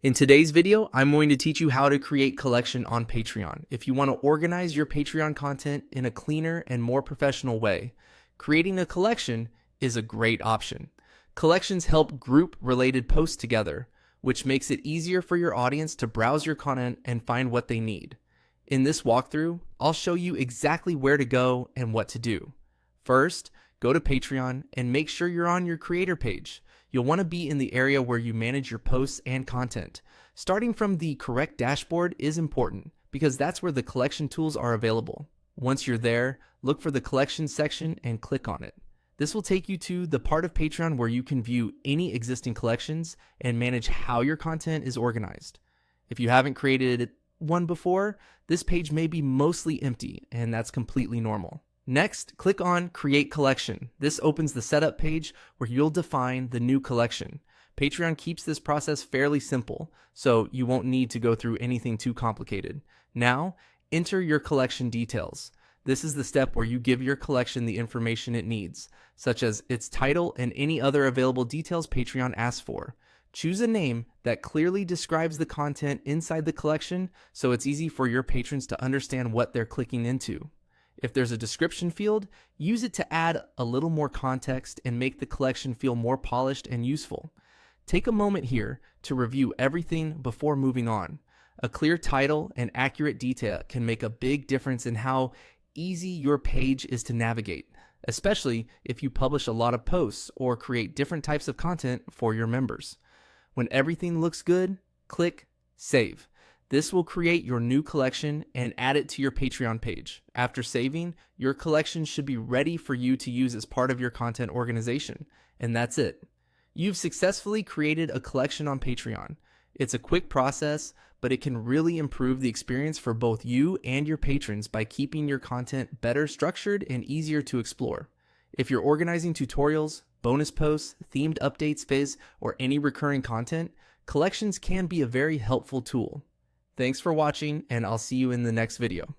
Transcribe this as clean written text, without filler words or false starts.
In today's video, I'm going to teach you how to create collection on Patreon. If you want to organize your Patreon content in a cleaner and more professional way, creating a collection is a great option. Collections help group related posts together, which makes it easier for your audience to browse your content and find what they need. In this walkthrough, I'll show you exactly where to go and what to do. First, go to Patreon and make sure you're on your creator page. You'll want to be in the area where you manage your posts and content. Starting from the correct dashboard is important because that's where the collection tools are available. Once you're there, look for the collection section and click on it. This will take you to the part of Patreon where you can view any existing collections and manage how your content is organized. If you haven't created one before, this page may be mostly empty, and that's completely normal. Next, click on Create Collection. This opens the setup page where you'll define the new collection. Patreon keeps this process fairly simple, so you won't need to go through anything too complicated. Now, enter your collection details. This is the step where you give your collection the information it needs, such as its title and any other available details Patreon asks for. Choose a name that clearly describes the content inside the collection so it's easy for your patrons to understand what they're clicking into. If there's a description field, use it to add a little more context and make the collection feel more polished and useful. Take a moment here to review everything before moving on. A clear title and accurate detail can make a big difference in how easy your page is to navigate, especially if you publish a lot of posts or create different types of content for your members. When everything looks good, click Save. This will create your new collection and add it to your Patreon page. After saving, your collection should be ready for you to use as part of your content organization. And that's it. You've successfully created a collection on Patreon. It's a quick process, but it can really improve the experience for both you and your patrons by keeping your content better structured and easier to explore. If you're organizing tutorials, bonus posts, themed updates, viz, or any recurring content, collections can be a very helpful tool. Thanks for watching, and I'll see you in the next video.